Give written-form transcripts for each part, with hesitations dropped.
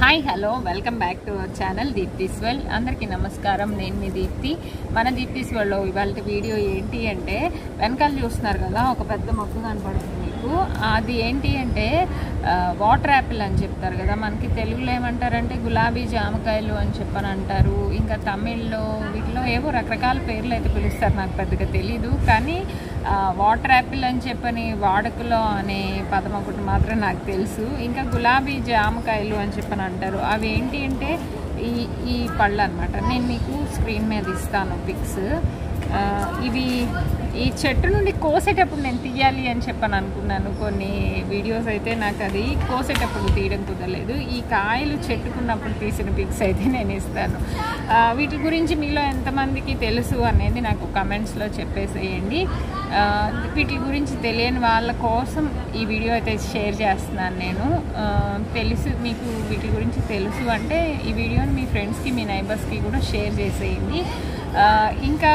Hi hello welcome back to our channel Deepti's world. అందరికీ నమస్కారం. నేను మీ దీప్తి. మన దీప్తిస్ వరల్డ్లో ఇవాళ వీడియో ఏంటి అంటే, వెనకాల చూస్తున్నారు కదా ఒక పెద్ద మొక్క కనపడుతుంది మీకు. అది ఏంటి అంటే వాటర్ యాపిల్ అని చెప్తారు కదా, మనకి తెలుగులో ఏమంటారంటే గులాబీ జామకాయలు అని చెప్పని అంటారు. ఇంకా తమిళ్లో వీటిలో ఏవో రకరకాల పేర్లు అయితే పిలుస్తారు, నాకు పెద్దగా తెలీదు. కానీ వాటర్ యాపిల్ అని చెప్పని వాడుకలో అనే పదం ఒకటి మాత్రం నాకు తెలుసు. ఇంకా గులాబీ జామకాయలు అని చెప్పని అంటారు. అవి ఏంటి అంటే ఈ పళ్ళు అనమాట. నేను మీకు స్క్రీన్ మీద ఇస్తాను పిక్స్. ఇవి ఈ చెట్టు నుండి కోసేటప్పుడు నేను తీయాలి అని చెప్పని అనుకున్నాను. కొన్ని వీడియోస్ అయితే నాకు అది కోసేటప్పుడు తీయడం కుదరలేదు. ఈ కాయలు చెట్టుకున్నప్పుడు తీసిన పిక్స్ అయితే నేను ఇస్తాను. వీటి గురించి మీలో ఎంతమందికి తెలుసు అనేది నాకు కమెంట్స్లో చెప్పేసేయండి. వీటి గురించి తెలియని వాళ్ళ కోసం ఈ వీడియో అయితే షేర్ చేస్తున్నాను నేను. మీకు వీటి గురించి తెలుసు అంటే ఈ వీడియోని మీ ఫ్రెండ్స్కి, మీ నైబర్స్కి కూడా షేర్ చేసేయండి. ఇంకా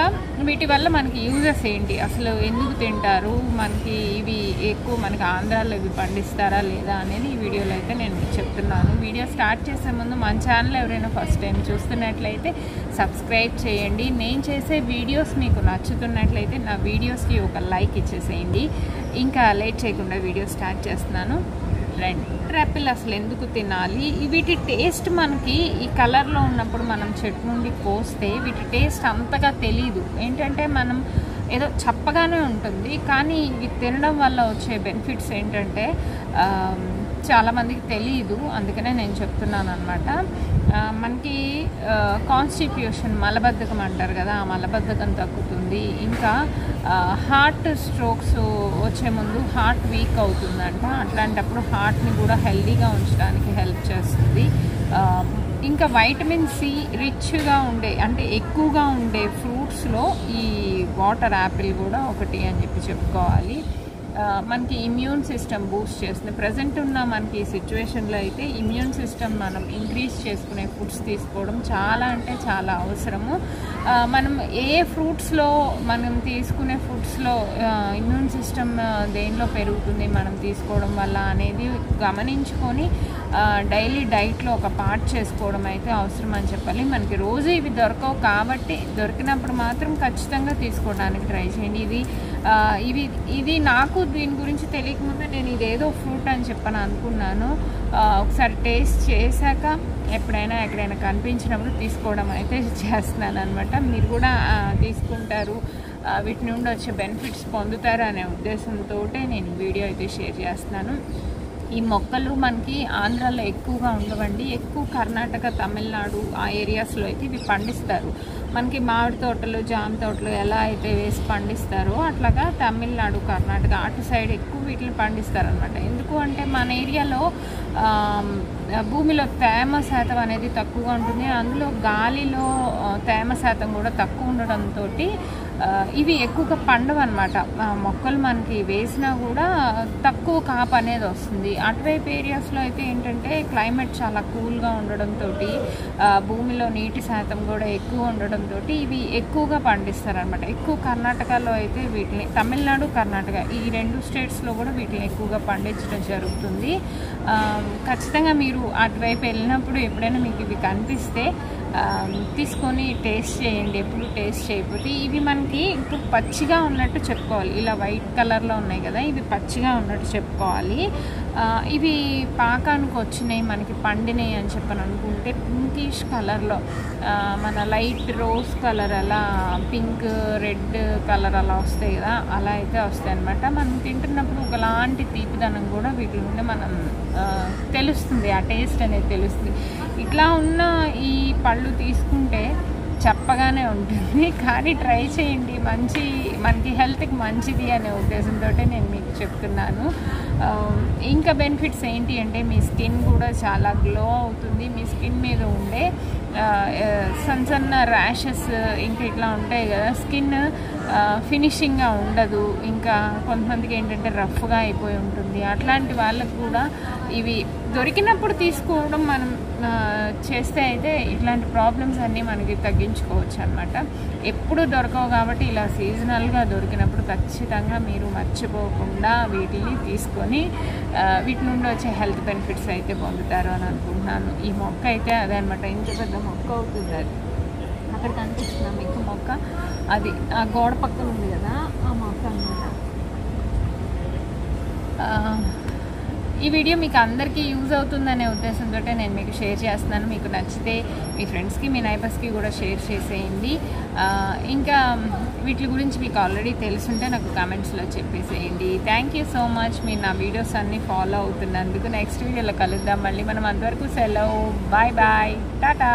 వీటి వల్ల మనకి యూజెస్ ఏంటి, అసలు ఎందుకు తింటారు, మనకి ఇవి ఎక్కువ మనకి ఆంధ్రాలో ఇవి పండిస్తారా లేదా అనేది ఈ వీడియోలో అయితే నేను మీకు చెప్తున్నాను. వీడియో స్టార్ట్ చేసే ముందు మన ఛానల్ ఎవరైనా ఫస్ట్ టైం చూస్తున్నట్లయితే సబ్స్క్రైబ్ చేయండి. నేను చేసే వీడియోస్ మీకు నచ్చుతున్నట్లయితే నా వీడియోస్కి ఒక లైక్ ఇచ్చేసేయండి. ఇంకా లేట్ చేయకుండా వీడియో స్టార్ట్ చేస్తున్నాను. వాటర్ యాపిల్ అసలు ఎందుకు తినాలి, వీటి టేస్ట్ మనకి ఈ కలర్లో ఉన్నప్పుడు మనం చెట్టు నుండి కోస్తే వీటి టేస్ట్ అంతగా తెలీదు. ఏంటంటే మనం ఏదో చప్పగానే ఉంటుంది, కానీ ఇవి తినడం వల్ల వచ్చే బెనిఫిట్స్ ఏంటంటే చాలామందికి తెలియదు. అందుకనే నేను చెప్తున్నాను అనమాట. మనకి కాన్స్టిట్యూషన్, మలబద్ధకం అంటారు కదా, ఆ మలబద్ధకం తగ్గుతుంది. ఇంకా హార్ట్ స్ట్రోక్స్ వచ్చే ముందు హార్ట్ వీక్ అవుతుందంట. అట్లాంటప్పుడు హార్ట్ని కూడా హెల్దీగా ఉంచడానికి హెల్ప్ చేస్తుంది. ఇంకా వైటమిన్ సి రిచ్గా ఉండే, అంటే ఎక్కువగా ఉండే ఫ్రూట్స్లో ఈ వాటర్ యాపిల్ కూడా ఒకటి అని చెప్పుకోవాలి. మనకి ఇమ్యూన్ సిస్టమ్ బూస్ట్ చేస్తుంది. ప్రజెంట్ ఉన్న మనకి ఈ సిచ్యువేషన్లో అయితే ఇమ్యూన్ సిస్టమ్ మనం ఇంక్రీజ్ చేసుకునే ఫుడ్స్ తీసుకోవడం చాలా అంటే చాలా అవసరము. మనం ఏ ఫ్రూట్స్లో మనం తీసుకునే ఫుడ్స్లో ఇమ్యూన్ సిస్టమ్ దేనిలో పెరుగుతుంది మనం తీసుకోవడం వల్ల అనేది గమనించుకొని డైలీ డైట్లో ఒక పార్ట్ చేసుకోవడం అయితే అవసరం అని చెప్పాలి. మనకి రోజు ఇవి దొరకవు కాబట్టి దొరికినప్పుడు మాత్రం ఖచ్చితంగా తీసుకోవడానికి ట్రై చేయండి. ఇది నాకు దీని గురించి తెలియకముందు నేను ఇదేదో ఫ్రూట్ అని చెప్పని అనుకున్నాను. ఒకసారి టేస్ట్ చేశాక ఎప్పుడైనా ఎక్కడైనా కనిపించినప్పుడు తీసుకోవడం అయితే చేస్తున్నాను అనమాట. మీరు కూడా తీసుకుంటారు, వీటి నుండి వచ్చే బెనిఫిట్స్ పొందుతారు అనే ఉద్దేశంతో నేను వీడియో అయితే షేర్ చేస్తున్నాను. ఈ మొక్కలు మనకి ఆంధ్రాలో ఎక్కువగా ఉండవండి. ఎక్కువ కర్ణాటక, తమిళనాడు ఆ ఏరియాస్లో అయితే ఇవి పండిస్తారు. మనకి మామిడి తోటలు, జామ తోటలు ఎలా అయితే వేసి పండిస్తారో అట్లాగా తమిళనాడు, కర్ణాటక అటు సైడ్ ఎక్కువ వీటిని పండిస్తారనమాట. ఎందుకు అంటే మన ఏరియాలో భూమిలో తేమ శాతం అనేది తక్కువగా ఉంటుంది. అందులో గాలిలో తేమ శాతం కూడా తక్కువ ఉండడంతో ఇవి ఎక్కువగా పండవు అనమాట. మొక్కలు మనకి వేసినా కూడా తక్కువ కాపు అనేది వస్తుంది. అటువైపు ఏరియాస్లో అయితే ఏంటంటే క్లైమేట్ చాలా కూల్గా ఉండడంతో భూమిలో నీటి శాతం కూడా ఎక్కువ ఉండడంతో ఇవి ఎక్కువగా పండిస్తారనమాట. ఎక్కువ కర్ణాటకలో అయితే వీటిని, తమిళనాడు, కర్ణాటక ఈ రెండు స్టేట్స్లో కూడా వీటిని ఎక్కువగా పండించడం జరుగుతుంది. ఖచ్చితంగా మీరు అటువైపు వెళ్ళినప్పుడు ఎప్పుడైనా మీకు ఇవి కనిపిస్తే తీసుకొని టేస్ట్ చేయండి. ఎప్పుడు టేస్ట్ చేయకపోతే ఇవి మనకి ఇప్పుడు పచ్చిగా ఉన్నట్టు చెప్పుకోవాలి. ఇలా వైట్ కలర్లో ఉన్నాయి కదా, ఇవి పచ్చిగా ఉన్నట్టు చెప్పుకోవాలి. ఇవి పాకానికి వచ్చినాయి, మనకి పండినాయి అని చెప్పని అనుకుంటే పింకిష్ కలర్లో, మన లైట్ రోజ్ కలర్ అలా పింక్, రెడ్ కలర్ అలా వస్తాయి కదా, అలా అయితే వస్తాయి అనమాట. మనం తింటున్నప్పుడు ఒకలాంటి తీపిదనం కూడా వీటి నుండి మనం తెలుస్తుంది, ఆ టేస్ట్ అనేది తెలుస్తుంది. ఇట్లా ఉన్న ఈ పళ్ళు తీసుకుంటే చెప్పగానే ఉంటుంది, కానీ ట్రై చేయండి. మనకి హెల్త్కి మంచిది అనే ఉద్దేశంతో నేను మీకు చెప్తున్నాను. ఇంకా బెనిఫిట్స్ ఏంటి అంటే మీ స్కిన్ కూడా చాలా గ్లో అవుతుంది. మీ స్కిన్ మీద ఉండే సన్న ర్యాషెస్ ఇంకా ఇట్లా ఉంటాయి కదా, స్కిన్ ఫినిషింగ్గా ఉండదు. ఇంకా కొంతమందికి ఏంటంటే రఫ్గా అయిపోయి ఉంటుంది. అట్లాంటి వాళ్ళకు కూడా ఇవి దొరికినప్పుడు తీసుకోవడం మనం చేస్తే అయితే ఇట్లాంటి ప్రాబ్లమ్స్ అన్నీ మనకి తగ్గించుకోవచ్చు అనమాట. ఎప్పుడు దొరకవు కాబట్టి ఇలా సీజనల్గా దొరికినప్పుడు ఖచ్చితంగా మీరు మర్చిపోకుండా వీటిని తీసుకొని వీటి నుండి వచ్చే హెల్త్ బెనిఫిట్స్ అయితే పొందుతారు అని అనుకుంటున్నాను. ఈ మొక్క అయితే అదే అనమాట, ఇంత పెద్ద మొక్క అవుతుంది. అది అక్కడ కనిపిస్తున్నా మీకు మొక్క, అది ఆ గోడ పక్కన ఉంది కదా ఆ మొక్క అన్నమాట. ఈ వీడియో మీకు అందరికీ యూజ్ అవుతుందనే ఉద్దేశంతో నేను మీకు షేర్ చేస్తున్నాను. మీకు నచ్చితే మీ ఫ్రెండ్స్కి మీ నైబర్స్కి కూడా షేర్ చేసేయండి. ఇంకా వీటి గురించి మీకు ఆల్రెడీ తెలుసుంటే నాకు కామెంట్స్లో చెప్పేసేయండి. థ్యాంక్ యూ సో మచ్, మీరు నా వీడియోస్ అన్నీ ఫాలో అవుతున్నందుకు. నెక్స్ట్ వీడియోలో కలుద్దాం మళ్ళీ. మనం అంతవరకు సెలవు, బాయ్ బాయ్, టాటా.